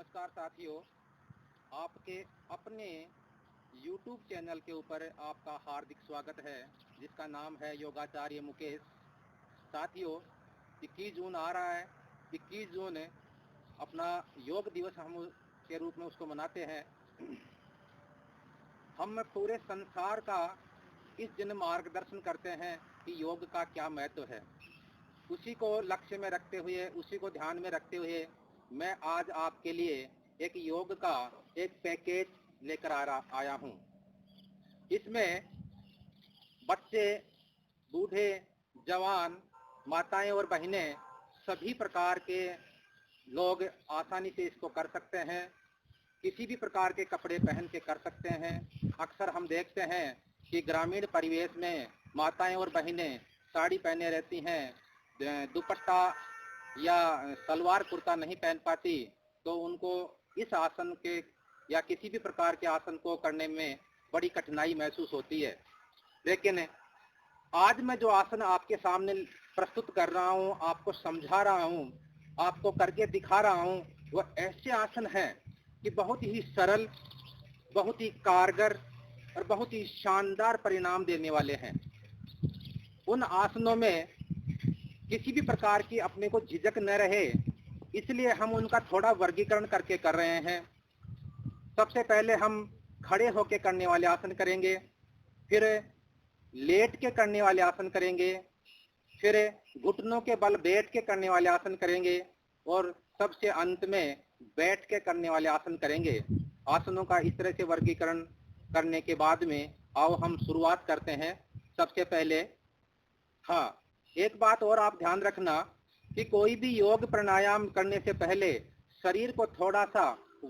नमस्कार साथियों, आपके अपने YouTube चैनल के ऊपर आपका हार्दिक स्वागत है, जिसका नाम है योगाचार्य मुकेश। साथियों, 21 जून आ रहा है। 21 जून अपना योग दिवस हम के रूप में उसको मनाते हैं। हम पूरे संसार का इस दिन मार्गदर्शन करते हैं कि योग का क्या महत्व है। उसी को लक्ष्य में रखते हुए, उसी को ध्यान में रखते हुए मैं आज आपके लिए एक योग का एक पैकेज लेकर आया हूँ। इसमें बच्चे, बूढ़े, जवान, माताएं और बहनें सभी प्रकार के लोग आसानी से इसको कर सकते हैं। किसी भी प्रकार के कपड़े पहन के कर सकते हैं। अक्सर हम देखते हैं कि ग्रामीण परिवेश में माताएं और बहनें साड़ी पहने रहती हैं, दुपट्टा या सलवार कुर्ता नहीं पहन पाती, तो उनको इस आसन के या किसी भी प्रकार के आसन को करने में बड़ी कठिनाई महसूस होती है। लेकिन आज मैं जो आसन आपके सामने प्रस्तुत कर रहा हूँ, आपको समझा रहा हूँ, आपको करके दिखा रहा हूँ, वह ऐसे आसन हैं कि बहुत ही सरल, बहुत ही कारगर और बहुत ही शानदार परिणाम देने वाले हैं। उन आसनों में किसी भी प्रकार की अपने को झिझक न रहे, इसलिए हम उनका थोड़ा वर्गीकरण करके कर रहे हैं। सबसे पहले हम खड़े होकर करने वाले आसन करेंगे, फिर लेट के करने वाले आसन करेंगे, फिर घुटनों के बल बैठ के करने वाले आसन करेंगे और सबसे अंत में बैठ के करने वाले आसन करेंगे। आसनों का इस तरह से वर्गीकरण करने के बाद में आओ हम शुरुआत करते हैं। सबसे पहले एक बात और आप ध्यान रखना कि कोई भी योग प्राणायाम करने से पहले शरीर को थोड़ा सा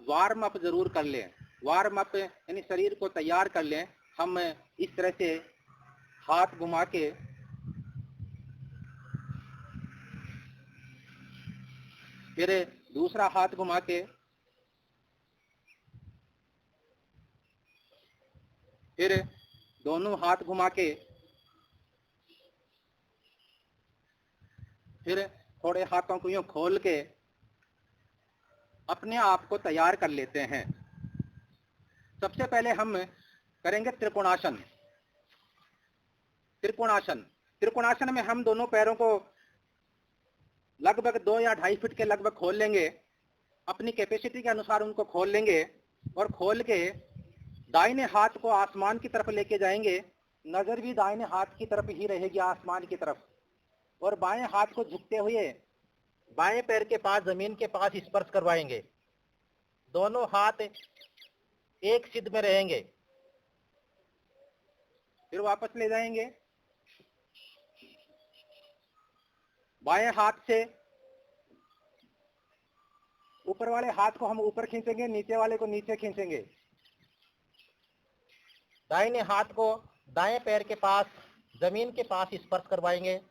वार्म अप जरूर कर लें। वार्म अप यानी शरीर को तैयार कर लें। हम इस तरह से हाथ घुमा के फिर दूसरा हाथ घुमा के फिर दोनों हाथ घुमा के फिर थोड़े हाथों को यूं खोल के अपने आप को तैयार कर लेते हैं। सबसे पहले हम करेंगे त्रिकोणासन। त्रिकोणासन में हम दोनों पैरों को लगभग 2 या 2.5 फीट के लगभग खोल लेंगे। अपनी कैपेसिटी के अनुसार उनको खोल लेंगे और खोल के दाहिने हाथ को आसमान की तरफ लेके जाएंगे। नजर भी दाहिने हाथ की तरफ ही रहेगी, आसमान की तरफ, और बाएं हाथ को झुकते हुए बाएं पैर के पास, जमीन के पास स्पर्श करवाएंगे। दोनों हाथ एक सिद्ध में रहेंगे, फिर वापस ले जाएंगे। बाएं हाथ से ऊपर वाले हाथ को हम ऊपर खींचेंगे, नीचे वाले को नीचे खींचेंगे। दाहिने हाथ को दाएं पैर के पास, जमीन के पास स्पर्श करवाएंगे।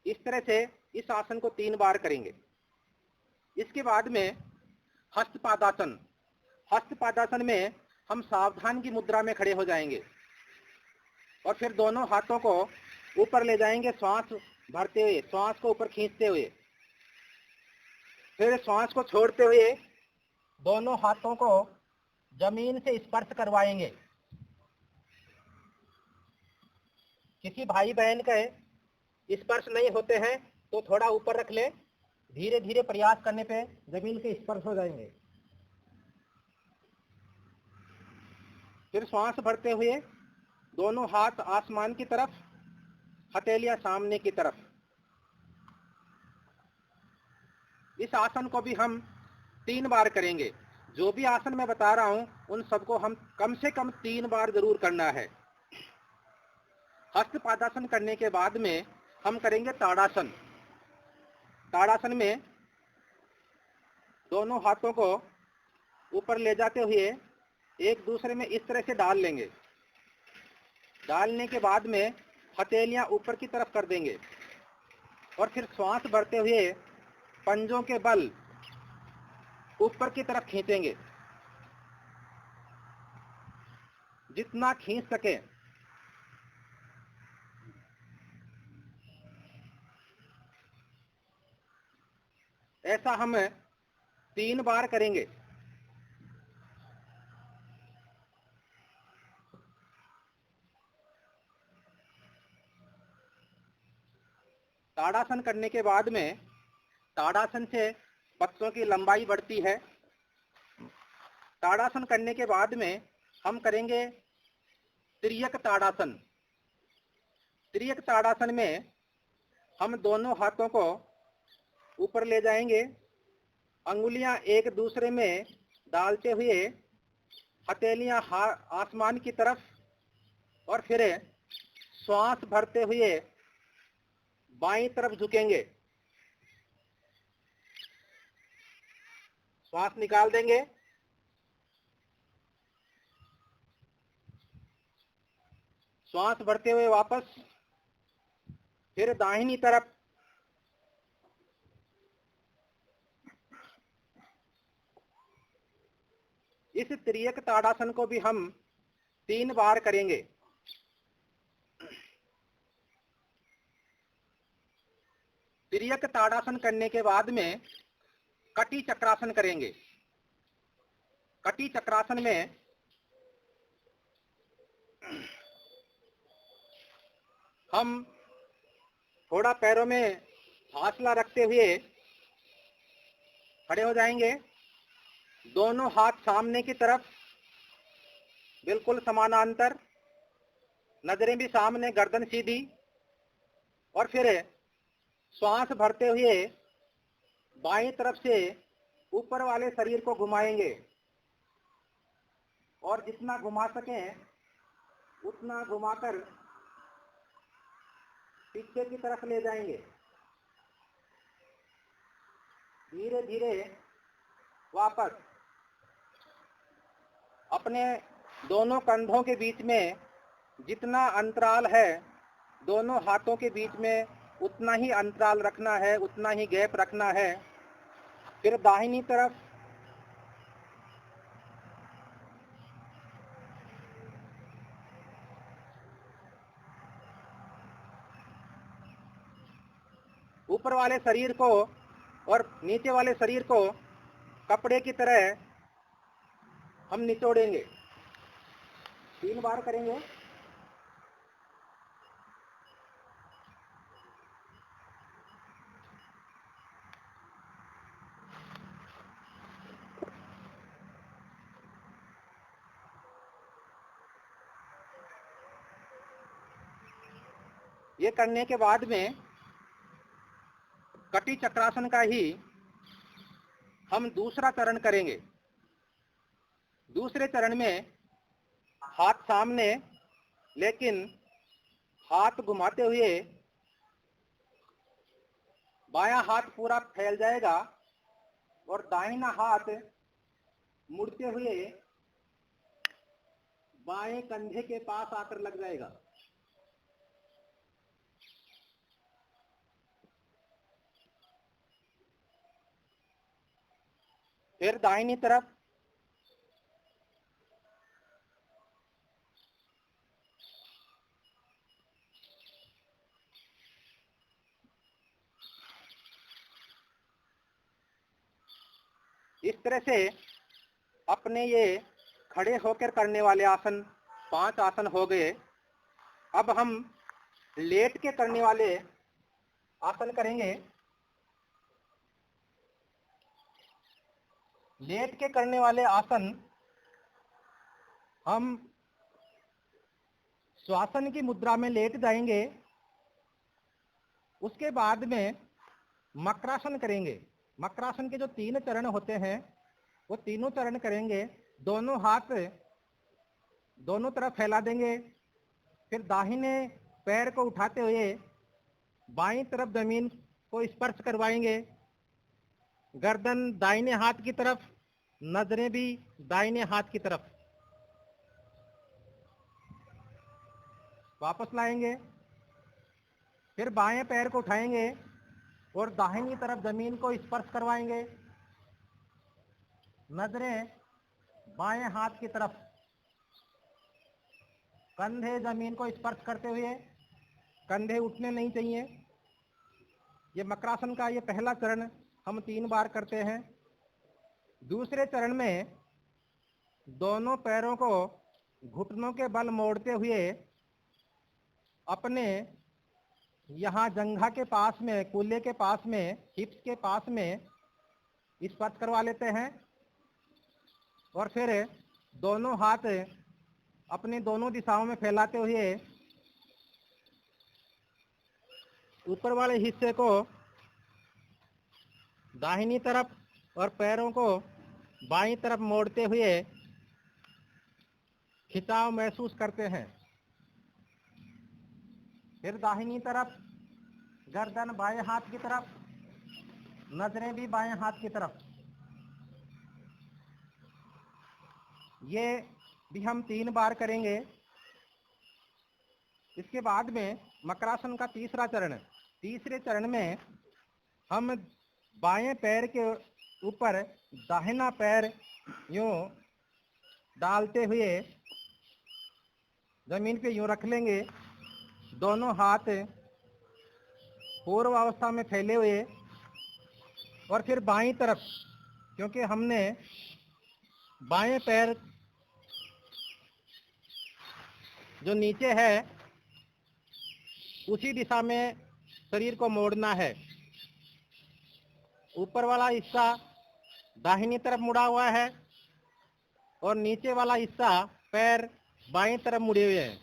इस तरह से इस आसन को 3 बार करेंगे। इसके बाद में हस्तपादासन। हस्तपादासन में हम सावधान की मुद्रा में खड़े हो जाएंगे और फिर दोनों हाथों को ऊपर ले जाएंगे, श्वास भरते हुए, श्वास को ऊपर खींचते हुए। फिर श्वास को छोड़ते हुए दोनों हाथों को जमीन से स्पर्श करवाएंगे। किसी भाई बहन के स्पर्श नहीं होते हैं तो थोड़ा ऊपर रख ले, धीरे धीरे प्रयास करने पे जमीन के स्पर्श हो जाएंगे। फिर श्वास भरते हुए दोनों हाथ आसमान की तरफ, हथेलियां सामने की तरफ। इस आसन को भी हम 3 बार करेंगे। जो भी आसन मैं बता रहा हूं उन सबको हम कम से कम 3 बार जरूर करना है। हस्तपादासन करने के बाद में हम करेंगे ताड़ासन। ताड़ासन में दोनों हाथों को ऊपर ले जाते हुए एक दूसरे में इस तरह से डाल लेंगे। डालने के बाद में हथेलियां ऊपर की तरफ कर देंगे और फिर श्वास भरते हुए पंजों के बल ऊपर की तरफ खींचेंगे, जितना खींच सके। ऐसा हम 3 बार करेंगे। ताड़ासन करने के बाद में ताड़ासन से पत्तों की लंबाई बढ़ती है। ताड़ासन करने के बाद में हम करेंगे तिर्यक ताड़ासन। तिर्यक ताड़ासन में हम दोनों हाथों को ऊपर ले जाएंगे, अंगुलियां एक दूसरे में डालते हुए हथेलियां आसमान की तरफ, और फिर श्वास भरते हुए बाईं तरफ झुकेंगे। श्वास निकाल देंगे, श्वास भरते हुए वापस, फिर दाहिनी तरफ। इस तिर्यक ताड़ासन को भी हम 3 बार करेंगे। तिर्यक ताड़ासन करने के बाद में कटी चक्रासन करेंगे। कटी चक्रासन में हम थोड़ा पैरों में फासला रखते हुए खड़े हो जाएंगे। दोनों हाथ सामने की तरफ, बिल्कुल समानांतर, नजरें भी सामने, गर्दन सीधी, और फिर श्वास भरते हुए बाईं तरफ से ऊपर वाले शरीर को घुमाएंगे, और जितना घुमा सकें उतना घुमाकर पीछे की तरफ ले जाएंगे। धीरे धीरे वापस अपने दोनों कंधों के बीच में जितना अंतराल है, दोनों हाथों के बीच में उतना ही अंतराल रखना है, उतना ही गैप रखना है। फिर दाहिनी तरफ, ऊपर वाले शरीर को और नीचे वाले शरीर को कपड़े की तरह हम निचोड़ेंगे। 3 बार करेंगे। ये करने के बाद में कटी चक्रासन का ही हम दूसरा चरण करेंगे। दूसरे चरण में हाथ सामने, लेकिन हाथ घुमाते हुए बायां हाथ पूरा फैल जाएगा और दाहिना हाथ मुड़ते हुए बाएं कंधे के पास आकर लग जाएगा। फिर दाहिनी तरफ, इस तरह से अपने ये खड़े होकर करने वाले आसन 5 आसन हो गए। अब हम लेट के करने वाले आसन करेंगे। लेट के करने वाले आसन हम श्वासन की मुद्रा में लेट जाएंगे। उसके बाद में मकरासन करेंगे। मकरासन के जो 3 चरण होते हैं वो तीनों चरण करेंगे। दोनों हाथ दोनों तरफ फैला देंगे, फिर दाहिने पैर को उठाते हुए बाईं तरफ जमीन को स्पर्श करवाएंगे। गर्दन दाहिने हाथ की तरफ, नजरें भी दाहिने हाथ की तरफ। वापस लाएंगे, फिर बाएं पैर को उठाएंगे और दाहिनी तरफ जमीन को स्पर्श करवाएंगे। नजरें बाएं हाथ की तरफ, कंधे जमीन को स्पर्श करते हुए, कंधे उठने नहीं चाहिए। ये मकरासन का ये पहला चरण हम 3 बार करते हैं। दूसरे चरण में दोनों पैरों को घुटनों के बल मोड़ते हुए अपने यहाँ जंघा के पास में, कूल्हे के पास में, हिप्स के पास में स्पर्श करवा लेते हैं और फिर दोनों हाथ अपने दोनों दिशाओं में फैलाते हुए ऊपर वाले हिस्से को दाहिनी तरफ और पैरों को बाईं तरफ मोड़ते हुए खिंचाव महसूस करते हैं। फिर दाहिनी तरफ, गर्दन बाएं हाथ की तरफ, नजरें भी बाएं हाथ की तरफ। ये भी हम 3 बार करेंगे। इसके बाद में मकरासन का तीसरा चरण। तीसरे चरण में हम बाएं पैर के ऊपर दाहिना पैर यूं डालते हुए जमीन पे यूं रख लेंगे, दोनों हाथ पूर्व अवस्था में फैले हुए, और फिर बाईं तरफ, क्योंकि हमने बाएं पैर जो नीचे है उसी दिशा में शरीर को मोड़ना है। ऊपर वाला हिस्सा दाहिनी तरफ मुड़ा हुआ है और नीचे वाला हिस्सा पैर बाईं तरफ मुड़े हुए हैं।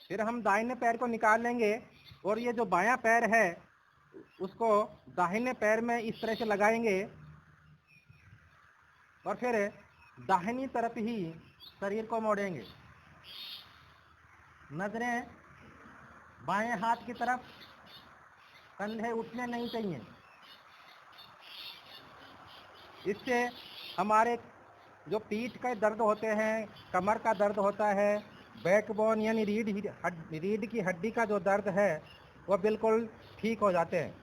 फिर हम दाहिने पैर को निकाल लेंगे और ये जो बायां पैर है उसको दाहिने पैर में इस तरह से लगाएंगे और फिर दाहिनी तरफ ही शरीर को मोड़ेंगे। नजरें बाएं हाथ की तरफ, कंधे उठने नहीं चाहिए। इससे हमारे जो पीठ के दर्द होते हैं, कमर का दर्द होता है, बैकबोन यानी रीढ़ की हड्डी का जो दर्द है वो बिल्कुल ठीक हो जाते हैं।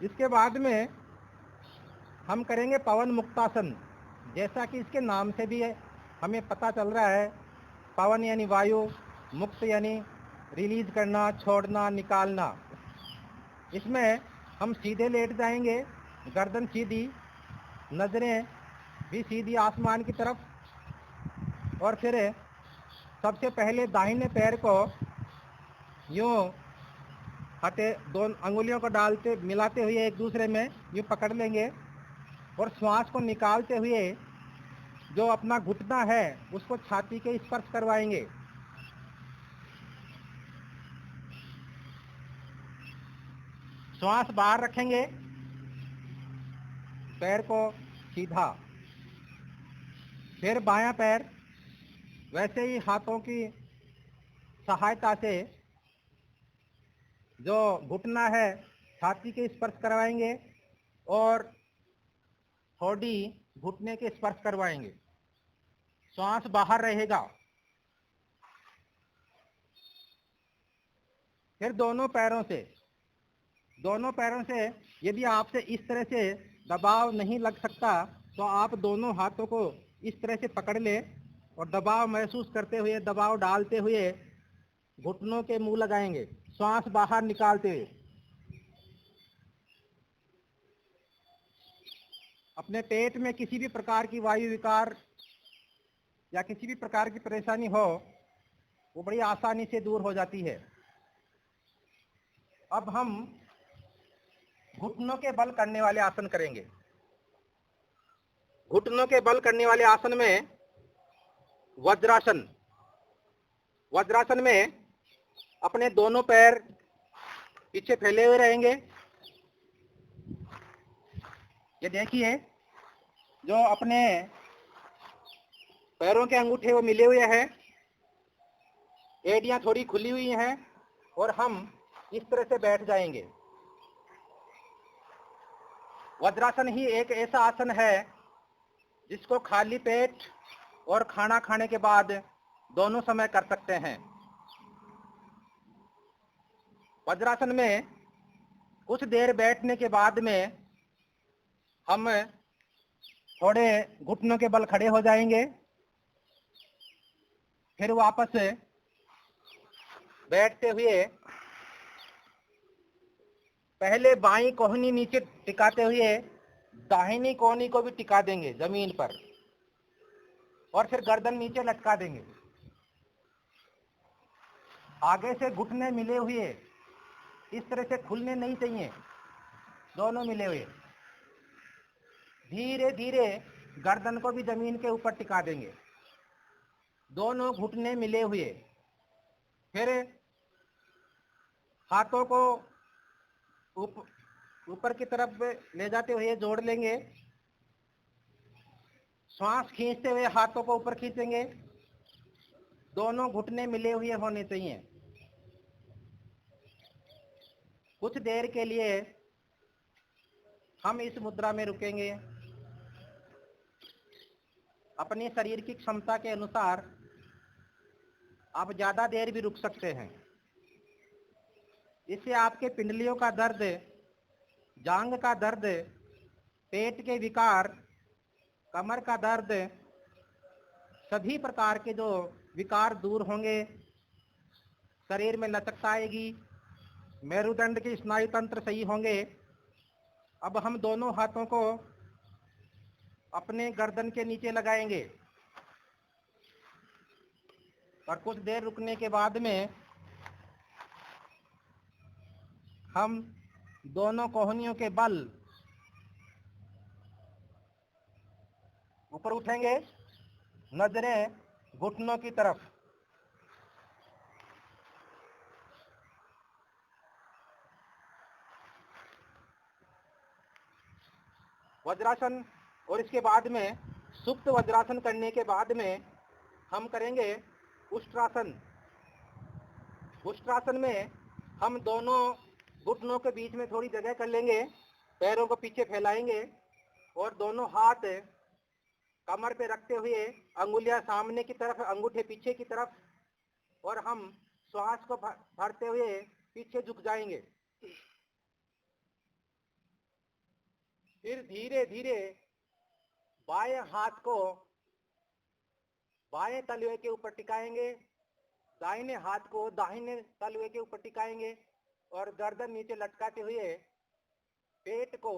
इसके बाद में हम करेंगे पवन मुक्तासन। जैसा कि इसके नाम से भी हमें पता चल रहा है, पवन यानी वायु, मुक्त यानी रिलीज करना, छोड़ना, निकालना। इसमें हम सीधे लेट जाएंगे, गर्दन सीधी, नजरें भी सीधी आसमान की तरफ, और फिर सबसे पहले दाहिने पैर को यूं हटे दोनों अंगुलियों को डालते मिलाते हुए एक दूसरे में यूं पकड़ लेंगे और श्वास को निकालते हुए जो अपना घुटना है उसको छाती के स्पर्श करवाएंगे। श्वास बाहर रखेंगे, पैर को सीधा। फिर बायां पैर वैसे ही हाथों की सहायता से जो घुटना है छाती के स्पर्श करवाएंगे और थोड़ी घुटने के स्पर्श करवाएंगे। श्वास बाहर रहेगा। फिर दोनों पैरों से यदि आपसे इस तरह से दबाव नहीं लग सकता तो आप दोनों हाथों को इस तरह से पकड़ ले और दबाव महसूस करते हुए, दबाव डालते हुए घुटनों के मुंह लगाएंगे, श्वास बाहर निकालते हुए। अपने पेट में किसी भी प्रकार की वायु विकार या किसी भी प्रकार की परेशानी हो वो बड़ी आसानी से दूर हो जाती है। अब हम घुटनों के बल करने वाले आसन करेंगे। घुटनों के बल करने वाले आसन में वज्रासन। वज्रासन में अपने दोनों पैर पीछे फैले हुए रहेंगे। ये देखिए, जो अपने पैरों के अंगूठे वो मिले हुए हैं, एड़ियां थोड़ी खुली हुई हैं और हम इस तरह से बैठ जाएंगे। वज्रासन ही एक ऐसा आसन है जिसको खाली पेट और खाना खाने के बाद दोनों समय कर सकते हैं। वज्रासन में कुछ देर बैठने के बाद में हम थोड़े घुटनों के बल खड़े हो जाएंगे, फिर वापस बैठते हुए पहले बाईं कोहनी नीचे टिकाते हुए दाहिनी कोहनी को भी टिका देंगे जमीन पर, और फिर गर्दन नीचे लटका देंगे। आगे से घुटने मिले हुए इस तरह से खुलने नहीं चाहिए, दोनों मिले हुए। धीरे धीरे गर्दन को भी जमीन के ऊपर टिका देंगे, दोनों घुटने मिले हुए। फिर हाथों को ऊपर की तरफ ले जाते हुए जोड़ लेंगे। श्वास खींचते हुए हाथों को ऊपर खींचेंगे, दोनों घुटने मिले हुए होने चाहिए। कुछ देर के लिए हम इस मुद्रा में रुकेंगे। अपने शरीर की क्षमता के अनुसार आप ज्यादा देर भी रुक सकते हैं। इससे आपके पिंडलियों का दर्द, जांघ का दर्द, पेट के विकार, कमर का दर्द, सभी प्रकार के जो विकार दूर होंगे। शरीर में लचकता आएगी, मेरुदंड के स्नायु तंत्र सही होंगे। अब हम दोनों हाथों को अपने गर्दन के नीचे लगाएंगे और कुछ देर रुकने के बाद में हम दोनों कोहनियों के बल ऊपर उठेंगे, नजरें घुटनों की तरफ। वज्रासन, और इसके बाद में सुप्त वज्रासन करने के बाद में हम करेंगे उष्ट्रासन। उष्ट्रासन में हम दोनों घुटनों के बीच में थोड़ी जगह कर लेंगे, पैरों को पीछे फैलाएंगे और दोनों हाथ कमर पे रखते हुए अंगुलियां सामने की तरफ, अंगूठे पीछे की तरफ, और हम श्वास को भरते हुए पीछे झुक जाएंगे। फिर धीरे धीरे बाएं हाथ को बाएं तलवे के ऊपर टिकाएंगे, दाहिने हाथ को दाहिने तलवे के ऊपर टिकाएंगे और गर्दन नीचे लटकाते हुए पेट को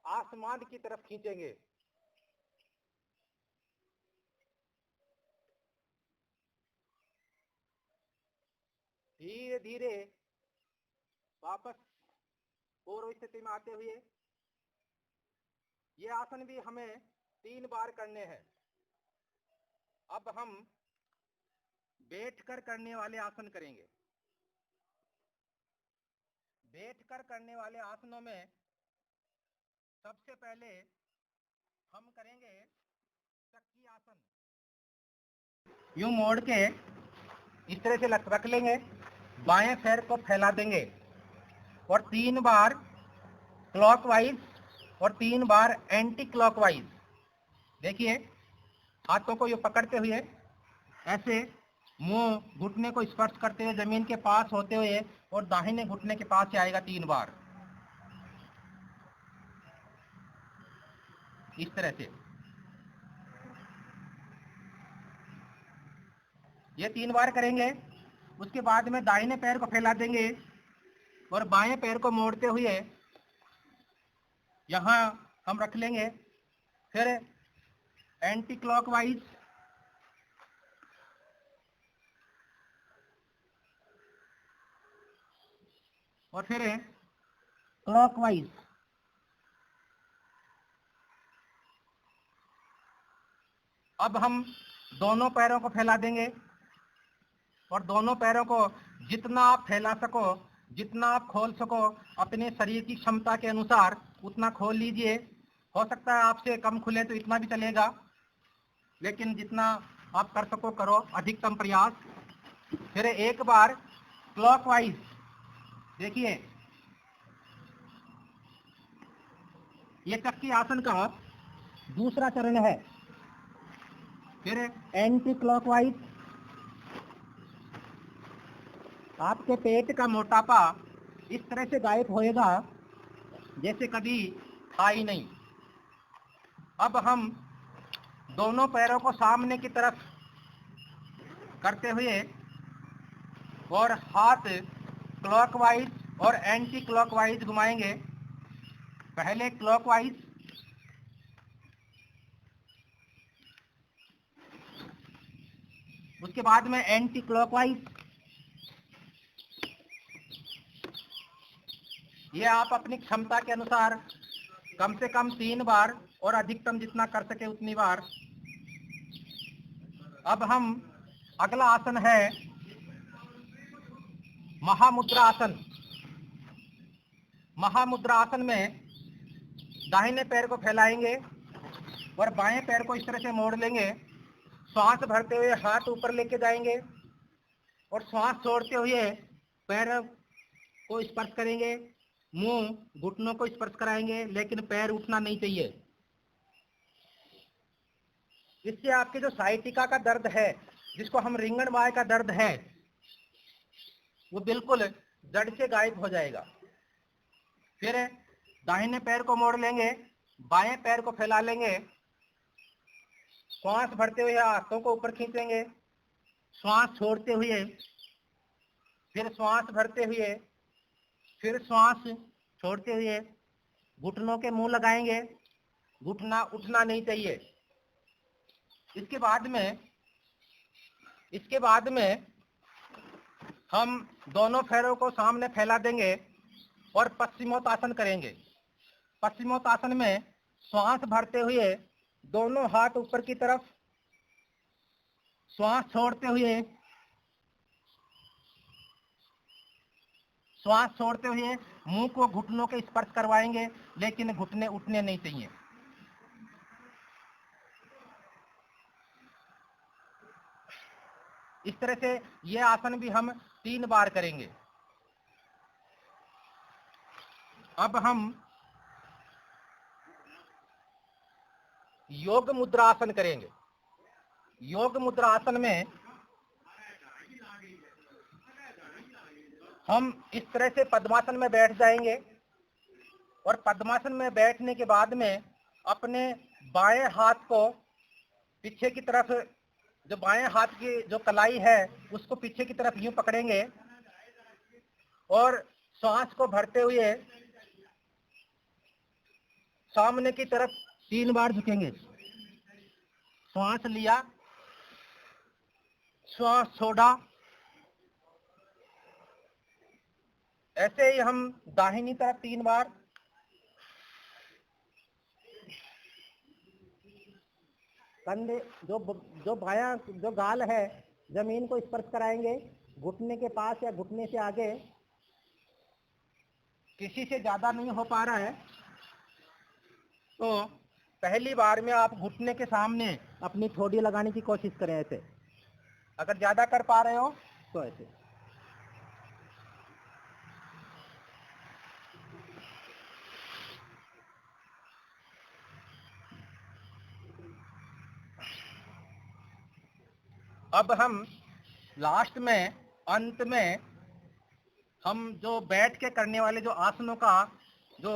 आसमान की तरफ खींचेंगे। धीरे धीरे वापस पूर्व स्थिति में आते हुए, ये आसन भी हमें 3 बार करने हैं। अब हम बैठकर करने वाले आसन करेंगे। बैठकर करने वाले आसनों में सबसे पहले हम करेंगे चक्की आसन। यूं मोड़ के इस तरह से रख लेंगे, बाएं पैर को फैला देंगे और 3 बार क्लॉकवाइज और 3 बार एंटी क्लॉकवाइज। देखिए, हाथों को ये पकड़ते हुए ऐसे मुंह घुटने को स्पर्श करते हुए जमीन के पास होते हुए और दाहिने घुटने के पास से आएगा 3 बार, इस तरह से। ये 3 बार करेंगे। उसके बाद में दाहिने पैर को फैला देंगे और बाएं पैर को मोड़ते हुए यहां हम रख लेंगे। फिर एंटी क्लॉकवाइज और फिर क्लॉकवाइज। अब हम दोनों पैरों को फैला देंगे और दोनों पैरों को जितना आप फैला सको, जितना आप खोल सको, अपने शरीर की क्षमता के अनुसार उतना खोल लीजिए। हो सकता है आपसे कम खुले तो इतना भी चलेगा, लेकिन जितना आप कर सको करो, अधिकतम प्रयास। फिर एक बार क्लॉकवाइज। देखिए, ये चक्की आसन का दूसरा चरण है। फिर एंटी क्लॉकवाइज। आपके पेट का मोटापा इस तरह से गायब होएगा जैसे कभी था ही नहीं। अब हम दोनों पैरों को सामने की तरफ करते हुए और हाथ क्लॉकवाइज और एंटी क्लॉकवाइज घुमाएंगे। पहले क्लॉकवाइज, उसके बाद में एंटी क्लॉकवाइज। ये आप अपनी क्षमता के अनुसार कम से कम 3 बार और अधिकतम जितना कर सके उतनी बार। अब हम अगला आसन है महामुद्रा आसन। महामुद्रा आसन में दाहिने पैर को फैलाएंगे और बाएं पैर को इस तरह से मोड़ लेंगे। श्वास भरते हुए हाथ ऊपर लेके जाएंगे और श्वास छोड़ते हुए पैर को स्पर्श करेंगे। मुंह घुटनों को स्पर्श कराएंगे, लेकिन पैर उठना नहीं चाहिए। इससे आपके जो साइटिका का दर्द है, जिसको हम रिंगण बाय का दर्द है, वो बिल्कुल जड़ से गायब हो जाएगा। फिर दाहिने पैर को मोड़ लेंगे, बाएं पैर को फैला लेंगे। श्वास भरते हुए हाथों को ऊपर खींचेंगे, श्वास छोड़ते हुए, फिर श्वास भरते हुए, फिर श्वास छोड़ते हुए घुटनों के मुंह लगाएंगे। घुटना उठना नहीं चाहिए। इसके बाद में हम दोनों पैरों को सामने फैला देंगे और पश्चिमोत्तासन करेंगे। पश्चिमोत्तासन में श्वास भरते हुए दोनों हाथ ऊपर की तरफ, श्वास छोड़ते हुए मुंह को घुटनों के स्पर्श करवाएंगे, लेकिन घुटने उठने नहीं चाहिए। इस तरह से ये आसन भी हम 3 बार करेंगे। अब हम योग मुद्रा आसन करेंगे। योग मुद्रा आसन में हम इस तरह से पद्मासन में बैठ जाएंगे और पद्मासन में बैठने के बाद में अपने बाएं हाथ को पीछे की तरफ, जो बाएं हाथ की जो कलाई है उसको पीछे की तरफ यूं पकड़ेंगे और श्वास को भरते हुए सामने की तरफ 3 बार झुकेंगे। श्वास लिया, श्वास छोड़ा। ऐसे ही हम दाहिनी तरफ 3 बार। कंधे जो बायां जो गाल है जमीन को स्पर्श कराएंगे, घुटने के पास या घुटने से आगे। किसी से ज्यादा नहीं हो पा रहा है तो पहली बार में आप घुटने के सामने अपनी ठोड़ी लगाने की कोशिश करें ऐसे। अगर ज्यादा कर पा रहे हो तो ऐसे। अब हम लास्ट में, अंत में, हम जो बैठ के करने वाले जो आसनों का जो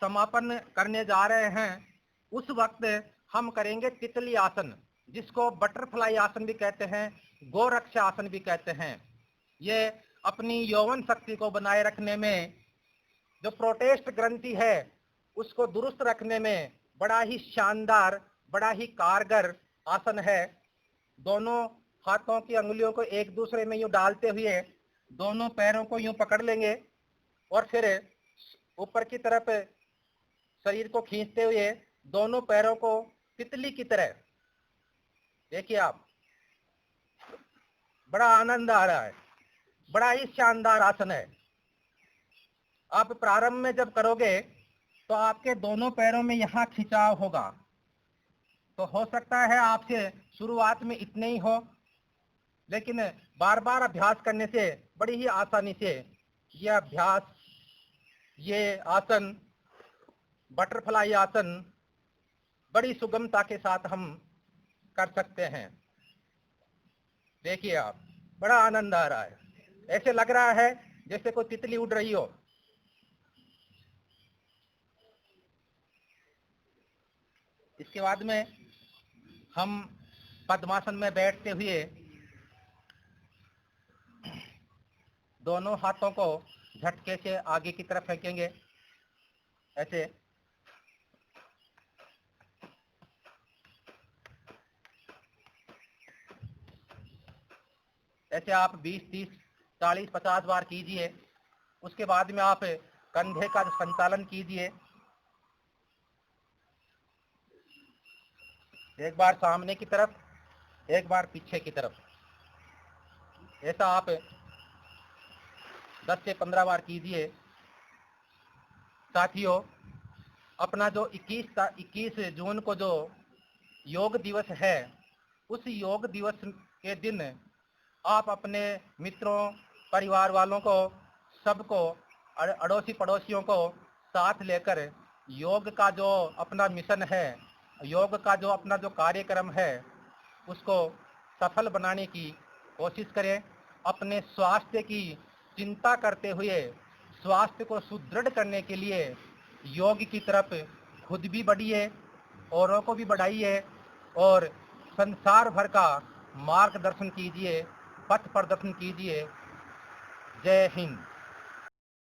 समापन करने जा रहे हैं, उस वक्त हम करेंगे तितली आसन, जिसको बटरफ्लाई आसन भी कहते हैं, गोरक्षा आसन भी कहते हैं। ये अपनी यौवन शक्ति को बनाए रखने में, जो प्रोटेस्ट ग्रंथि है उसको दुरुस्त रखने में बड़ा ही शानदार, बड़ा ही कारगर आसन है। दोनों हाथों की अंगुलियों को एक दूसरे में यूं डालते हुए दोनों पैरों को यूं पकड़ लेंगे और फिर ऊपर की तरफ शरीर को खींचते हुए दोनों पैरों को तितली की तरह, देखिए आप, बड़ा आनंद आ रहा है। बड़ा ही शानदार आसन है। आप प्रारंभ में जब करोगे तो आपके दोनों पैरों में यहाँ खिंचाव होगा। तो हो सकता है आपसे शुरुआत में इतने ही हो, लेकिन बार बार अभ्यास करने से बड़ी ही आसानी से यह अभ्यास, ये आसन, बटरफ्लाई आसन, बड़ी सुगमता के साथ हम कर सकते हैं। देखिए आप, बड़ा आनंद आ रहा है। ऐसे लग रहा है जैसे कोई तितली उड़ रही हो। इसके बाद में हम पद्मासन में बैठते हुए दोनों हाथों को झटके से आगे की तरफ फेंकेंगे, ऐसे। ऐसे आप 20, 30, 40, 50 बार कीजिए। उसके बाद में आप कंधे का संचालन कीजिए। एक बार सामने की तरफ, एक बार पीछे की तरफ। ऐसा आप 10 से 15 बार कीजिए। साथियों, अपना जो 21 जून को जो योग दिवस है, उस योग दिवस के दिन आप अपने मित्रों, परिवार वालों को, सबको, अड़ोसी पड़ोसियों को साथ लेकर योग का जो अपना मिशन है, योग का जो अपना जो कार्यक्रम है, उसको सफल बनाने की कोशिश करें। अपने स्वास्थ्य की चिंता करते हुए स्वास्थ्य को सुदृढ़ करने के लिए योग की तरफ खुद भी बढ़िए, औरों को भी बढ़ाइए और संसार भर का मार्गदर्शन कीजिए, पथ प्रदर्शन कीजिए। जय हिंद।